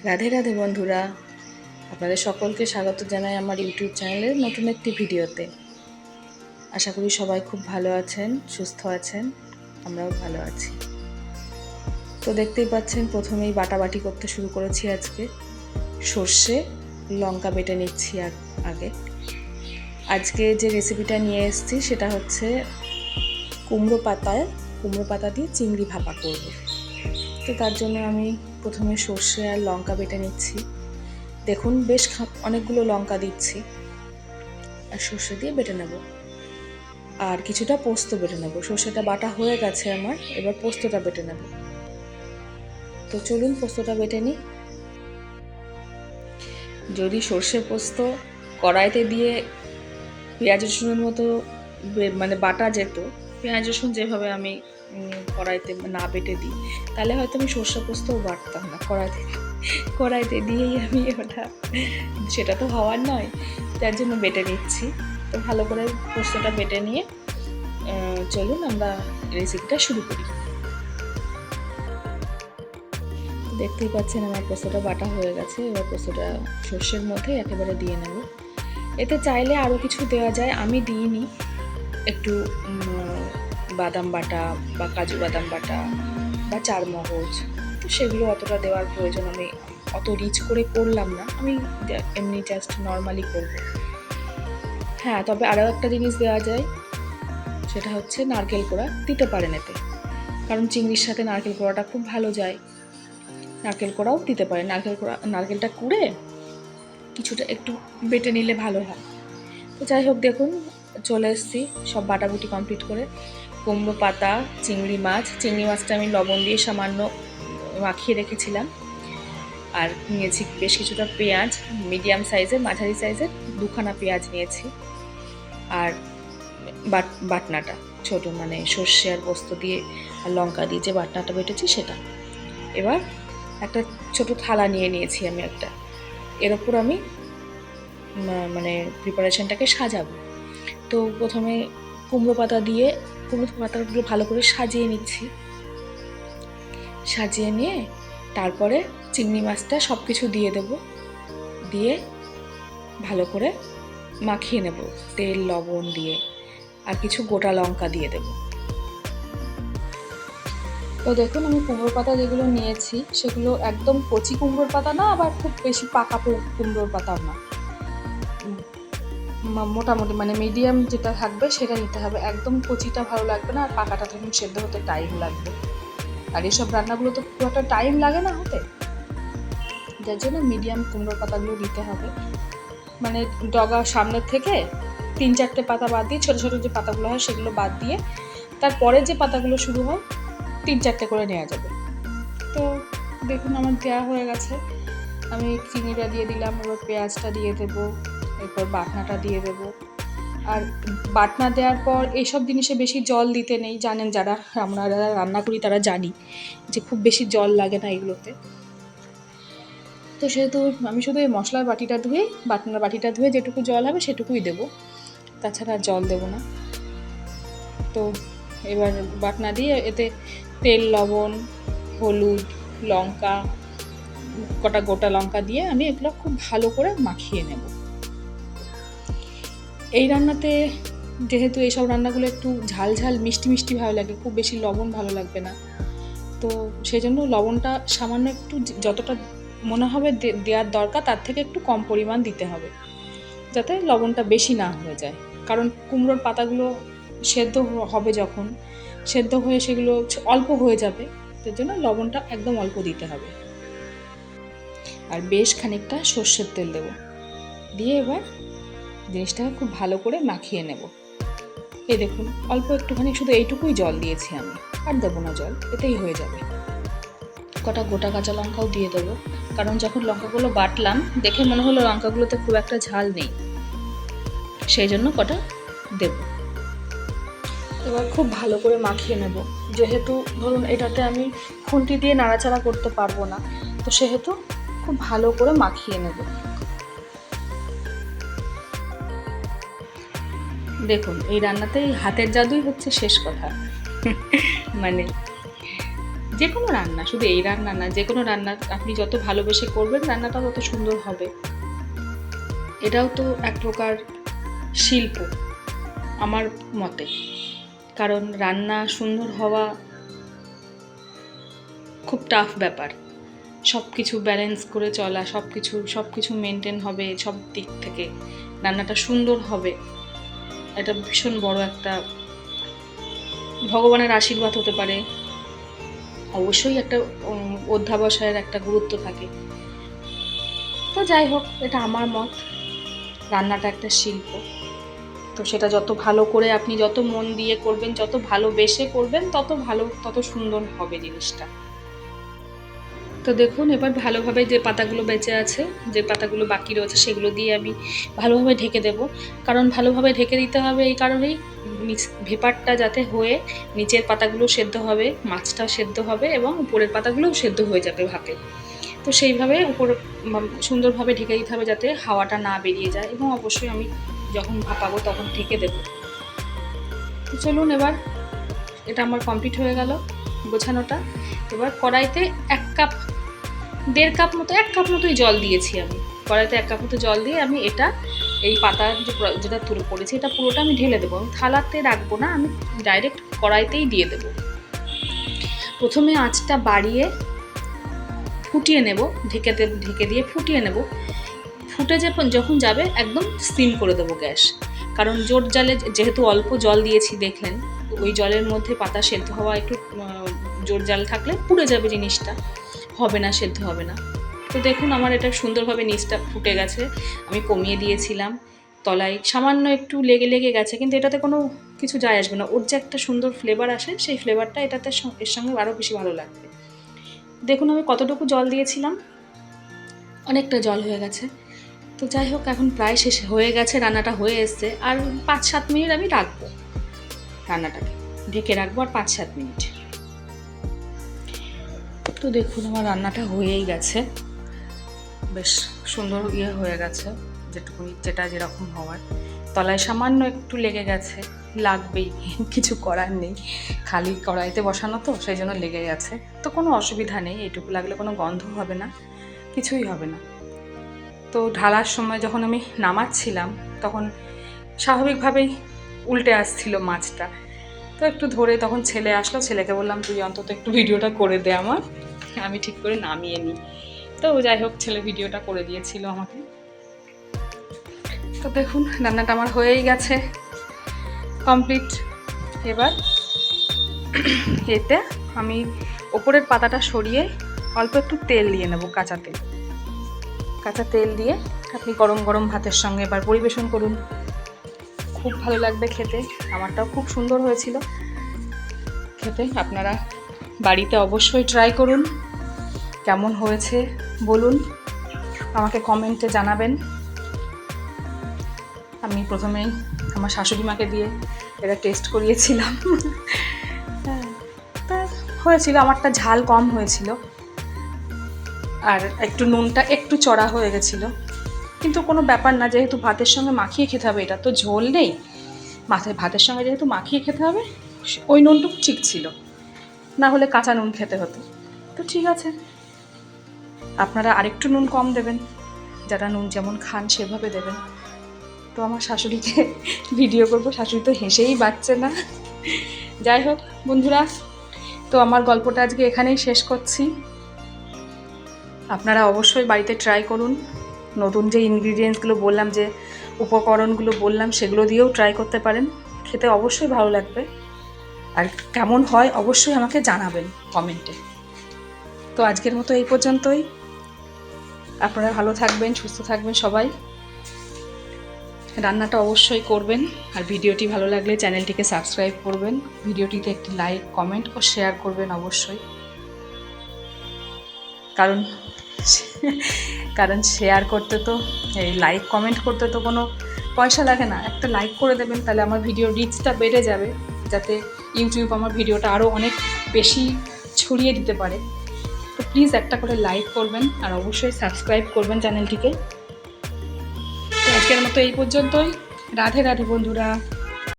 রাধে রাধে বন্ধুরা, আপনাদের সকলকে স্বাগত জানাই আমার ইউটিউব চ্যানেলের নতুন একটি ভিডিওতে। আশা করি সবাই খুব ভালো আছেন, সুস্থ আছেন, আমরাও ভালো আছি। তো দেখতেই পাচ্ছেন প্রথমেই বাটাবাটি করতে শুরু করেছি। আজকে সর্ষে লঙ্কা বেটে নিচ্ছি আগে। আজকে যে রেসিপিটা নিয়ে এসেছি সেটা হচ্ছে কুমড়ো পাতা দিয়ে চিংড়ি ভাপা করব। তো তার জন্য আমি প্রথমে সর্ষে আর লঙ্কা বেটে নিচ্ছি। দেখুন বেশ অনেকগুলো লঙ্কা দিচ্ছি আর সর্ষে দিয়ে বেটে নেব। আর কিছুটা পোস্ত বেটে নেব। সর্ষেটা বাটা হয়ে গেছে আমার, এবার পোস্তটা বেটে নেব। তো চলুন পোস্তটা বেটে নিই। যদি সর্ষে পোস্ত কড়াইতে দিয়ে পেঁয়াজ রসুনের মতো মানে বাটা যেত, পেঁয়াজ রসুন যেভাবে আমি কড়াইতে না বেটে দিই, তাহলে হয়তো আমি সর্ষে পোস্তও বাটতাম না। কড়াইতে দিয়েই আমি ওটা, সেটা তো হওয়ার নয়, তার জন্য বেটে নিচ্ছি। তো ভালো করে পোস্তটা বেটে নিয়ে চলুন আমরা রেসিপিটা শুরু করি। দেখতেই পাচ্ছেন আমার পোস্তটা বাটা হয়ে গেছে। এবার পোস্তটা সর্ষের মধ্যে একেবারে দিয়ে নেব। এতে চাইলে আরও কিছু দেওয়া যায়, আমি দিইনি। একটু বাদাম বাটা বা কাজু বাদাম বাটা বা চারমগজ, তো সেগুলো অতটা দেওয়ার প্রয়োজন, আমি অত রিচ করে করলাম না, আমি এমনি জাস্ট নর্মালি করব। হ্যাঁ, তবে আরও একটা জিনিস দেওয়া যায়, সেটা হচ্ছে নারকেল কোড়া দিতে পারেন এতে, কারণ চিংড়ির সাথে নারকেল কোড়াটা খুব ভালো যায়। নারকেল কোড়াও দিতে পারেন। নারকেলটা কুড়ে কিছুটা একটু বেটে নিলে ভালো হয়। তো যাই হোক, দেখুন চলে এসেছি সব বাটাবুটি কমপ্লিট করে। কুমড়ো পাতা, চিংড়ি মাছটা আমি লবণ দিয়ে সামান্য মাখিয়ে রেখেছিলাম। আর নিয়েছি বেশ কিছুটা পেঁয়াজ, মিডিয়াম সাইজের মাঝারি সাইজের দুখানা পেঁয়াজ নিয়েছি। আর বাটনাটা ছোট, মানে সর্ষে আর পোস্ত দিয়ে আর লঙ্কা দিয়ে যে বাটনাটা বেটেছি সেটা। এবার একটা ছোট থালা নিয়ে নিয়েছি আমি একটা, এর ওপর আমি মানে প্রিপারেশনটাকে সাজাবো। তো প্রথমে কুমড়ো পাতাগুলো ভালো করে সাজিয়ে নিচ্ছি। সাজিয়ে নিয়ে তারপরে চিংড়ি মাছটা সব কিছু দিয়ে দেব, দিয়ে ভালো করে মাখিয়ে নেব তেল লবণ দিয়ে, আর কিছু গোটা লঙ্কা দিয়ে দেব। তো দেখুন আমি কুমড়োর পাতা যেগুলো নিয়েছি সেগুলো একদম কচি কুমড়োর পাতা না, আবার খুব বেশি পাকা কুমড়োর পাতাও না, মোটামুটি মানে মিডিয়াম যেটা থাকবে সেটা নিতে হবে। একদম কচিটা ভালো লাগবে না, আর পাকাটা তখন সেদ্ধ হতে টাইম লাগবে। আর এসব রান্নাগুলো তো খুব একটা টাইম লাগে না হতে, যার জন্য মিডিয়াম কুমড়োর পাতাগুলো দিতে হবে। মানে ডগা সামনের থেকে 3-4টে পাতা বাদ দিয়ে, ছোটো ছোটো যে পাতাগুলো হয় সেগুলো বাদ দিয়ে, তারপরে যে পাতাগুলো শুরু হয় 3-4টে করে নেওয়া যাবে। তো দেখুন আমার দেওয়া হয়ে গেছে। আমি চিনিটা দিয়ে দিলাম, এবার পেঁয়াজটা দিয়ে দেবো, এরপর বাটনাটা দিয়ে দেবো। আর বাটনা দেওয়ার পর এইসব জিনিসে বেশি জল দিতে নেই, জানেন যারা আমরা রান্না করি তারা জানি যে খুব বেশি জল লাগে না এগুলোতে। তো সেহেতু আমি শুধু এই মশলার বাটনার বাটিটা ধুয়ে যেটুকু জল হবে সেটুকুই দেবো, তাছাড়া জল দেবো না। তো এবার বাটনা দিয়ে এতে তেল লবণ হলুদ লঙ্কা কটা গোটা লঙ্কা দিয়ে আমি এগুলো খুব ভালো করে মাখিয়ে নেব। এই রান্নাতে যেহেতু এইসব রান্নাগুলো একটু ঝাল ঝাল মিষ্টি মিষ্টি ভালো লাগে, খুব বেশি লবণ ভালো লাগবে না, তো সেই জন্য লবণটা সামান্য একটু, যতটা মনে হবে দেওয়ার দরকার তার থেকে একটু কম পরিমাণ দিতে হবে, যাতে লবণটা বেশি না হয়ে যায়। কারণ কুমড়োর পাতাগুলো সেদ্ধ হবে, যখন সেদ্ধ হয়ে সেগুলো অল্প হয়ে যাবে, তার জন্য লবণটা একদম অল্প দিতে হবে। আর বেশ খানিকটা সর্ষের তেল দেবো, দিয়ে এবার জিনিসটাকে খুব ভালো করে মাখিয়ে নেব। এই দেখুন অল্প একটুখানি শুধু এইটুকুই জল দিয়েছি আমি, আর দেবো না জল, এতেই হয়ে যাবে। কটা গোটা কাঁচা লঙ্কাও দিয়ে দেবো, কারণ যখন লঙ্কাগুলো বাটলাম দেখে মনে হলো লঙ্কাগুলোতে খুব একটা ঝাল নেই, সেই জন্য কটা দেব। এবার খুব ভালো করে মাখিয়ে নেব। যেহেতু ধরুন এটাতে আমি খুন্তি দিয়ে নাড়াচাড়া করতে পারবো না, তো সেহেতু খুব ভালো করে মাখিয়ে নেব। দেখুন এই রান্নাতে হাতের জাদুই হচ্ছে শেষ কথা। মানে যে কোনো রান্না, শুধু এই রান্না না, যে কোনো রান্না আপনি যত ভালোবেসে করবেন রান্নাটা তত সুন্দর হবে। এটাও তো এক প্রকার শিল্প আমার মতে, কারণ রান্না সুন্দর হওয়া খুব টাফ ব্যাপার। সব কিছু ব্যালেন্স করে চলা, সব কিছু মেনটেন হবে, সব দিক থেকে রান্নাটা সুন্দর হবে, এটা ভীষণ বড় একটা ভগবানের আশীর্বাদ হতে পারে। অবশ্যই একটা অধ্যাবসায়ের একটা গুরুত্ব থাকে। তো যাই হোক, এটা আমার মত, রান্নাটা একটা শিল্প। তো সেটা যত ভালো করে আপনি যত মন দিয়ে করবেন, যত ভালোবেসে করবেন, তত সুন্দর হবে জিনিসটা। তো দেখুন এবার ভালোভাবে যে পাতাগুলো বেঁচে আছে, যে পাতাগুলো বাকি রয়েছে, সেগুলো দিয়ে আমি ভালোভাবে ঢেকে দেব। কারণ ভালোভাবে ঢেকে দিতে হবে এই কারণেই, ভেপারটা যাতে হয়ে নিচের পাতাগুলো সেদ্ধ হবে, মাছটা সেদ্ধ হবে এবং উপরের পাতাগুলোও সেদ্ধ হয়ে যাবে ভাপে। তো সেইভাবে উপর সুন্দরভাবে ঢেকে দিতে হবে যাতে হাওয়াটা না বেরিয়ে যায়, এবং অবশ্যই আমি যখন ভাপাবো তখন ঢেকে দেবো। তো চলুন, এবার এটা আমার কমপ্লিট হয়ে গেল গোছানোটা। এবার কড়াইতে 1 কাপ 1.5 কাপ মতো 1 কাপ মতোই জল দিয়েছি আমি। কড়াইতে 1 কাপ মতো জল দিয়ে আমি এই পাতা যেটা তুলে পড়েছি এটা পুরোটা আমি ঢেলে দেবো। আমি থালাতে রাখবো না, আমি ডাইরেক্ট কড়াইতেই দিয়ে দেবো। প্রথমে আঁচটা বাড়িয়ে ফুটিয়ে নেব, ঢেকে দিয়ে ফুটিয়ে নেব। ফুটে যখন যাবে একদম সিম করে দেবো গ্যাস। কারণ জোর জালে, যেহেতু অল্প জল দিয়েছি দেখলেন, ওই জলের মধ্যে পাতা সেদ্ধ হওয়া একটু জোর জাল থাকলে পুড়ে যাবে জিনিসটা, হবে না, সেদ্ধ হবে না। তো দেখুন আমার এটা সুন্দরভাবে নিচটা ফুটে গেছে। আমি কমিয়ে দিয়েছিলাম, তলায় সামান্য একটু লেগে গেছে, কিন্তু এটাতে কোনো কিছু যায় আসবে না। ওর যে একটা সুন্দর ফ্লেভার আসে, সেই ফ্লেভারটা এর সঙ্গে আরও বেশি ভালো লাগবে। দেখুন আমি কতটুকু জল দিয়েছিলাম, অনেকটা জল হয়ে গেছে। তো যাই হোক, এখন প্রায় শেষ হয়ে গেছে, রান্নাটা হয়ে এসছে। আর 5-7 মিনিট আমি রাখবো, রান্নাটাকে ঢেকে রাখবো আর 5-7 মিনিট। তো দেখুন আমার রান্নাটা হয়েই গেছে, বেশ সুন্দর হয়ে গেছে, যেটা যেরকম হওয়ার। তলায় সামান্য একটু লেগে গেছে, লাগবেই, কিছু করার নেই, খালি কড়াইতে বসানো তো সেই জন্য লেগে গেছে। তো কোনো অসুবিধা নেই, এইটুকু লাগলে কোনো গন্ধ হবে না, কিছুই হবে না। তো ঢালার সময় যখন আমি নামাচ্ছিলাম তখন স্বাভাবিকভাবেই উল্টে আসছিল মাছটা। তো একটু ধরে তখন ছেলে আসলো, ছেলেকে বললাম তুই অন্তত একটু ভিডিওটা করে দে আমার, আমি ঠিক করে নামিয়ে নিই। তো যাই হোক, ছেলে ভিডিওটা করে দিয়েছিল আমাকে। তো দেখুন রান্নাটা আমার হয়েই গেছে, কমপ্লিট। এবার এতে আমি ওপরের পাতাটা সরিয়ে অল্প একটু তেল দিয়ে নেব, কাঁচা তেল দিয়ে আপনি গরম গরম ভাতের সঙ্গে এবার পরিবেশন করুন, খুব ভালো লাগবে খেতে। আমারটাও খুব সুন্দর হয়েছিল খেতে। আপনারা বাড়িতে অবশ্যই ট্রাই করুন, কেমন হয়েছে বলুন, আমাকে কমেন্টে জানাবেন। আমি প্রথমেই আমার শাশুড়ি মাকে দিয়ে এটা টেস্ট করিয়েছিলাম, তা হয়েছিল, আমারটা ঝাল কম হয়েছিল আর একটু নুনটা একটু চড়া হয়ে গেছিলো, কিন্তু কোনো ব্যাপার না, যেহেতু ভাতের সঙ্গে মাখিয়ে খেতে হবে, এটা তো ঝোল নেই, ভাতের সঙ্গে যেহেতু মাখিয়ে খেতে হবে, ওই নুনটুকু ঠিক ছিল, না হলে কাঁচা নুন খেতে হতো। তো ঠিক আছে, আপনারা আরেকটু নুন কম দেবেন, যারা নুন যেমন খান সেভাবে দেবেন। তো আমার শাশুড়িকে ভিডিও করবো, শাশুড়ি তো হেসেই বাঁচছে না। যাই হোক বন্ধুরা, তো আমার গল্পটা আজকে এখানেই শেষ করছি। আপনারা অবশ্যই বাড়িতে ট্রাই করুন, নতুন যে ইনগ্রিডিয়েন্টসগুলো বললাম, যে উপকরণগুলো বললাম, সেগুলো দিয়েও ট্রাই করতে পারেন, খেতে অবশ্যই ভালো লাগবে। আর কেমন হয় অবশ্যই আমাকে জানাবেন কমেন্টে। তো আজকের মতো এই পর্যন্তই। আপনারা ভালো থাকবেন, সুস্থ থাকবেন সবাই। রান্নাটা অবশ্যই করবেন, আর ভিডিওটি ভালো লাগলে চ্যানেলটিকে সাবস্ক্রাইব করবেন, ভিডিওটিতে একটি লাইক, কমেন্ট ও শেয়ার করবেন অবশ্যই। কারণ শেয়ার করতে তো, এই লাইক কমেন্ট করতে তো কোনো পয়সা লাগে না, একটা লাইক করে দেবেন, তাহলে আমার ভিডিও রিচটা বেড়ে যাবে, যাতে ইউটিউব আমার ভিডিওটা আরও অনেক বেশি ছড়িয়ে দিতে পারে। তো প্লিজ একটা করে লাইক করবেন, আর অবশ্যই সাবস্ক্রাইব করবেন চ্যানেলটিকে। তো আজকের মতো এই পর্যন্তই। রাধে রাধে বন্ধুরা।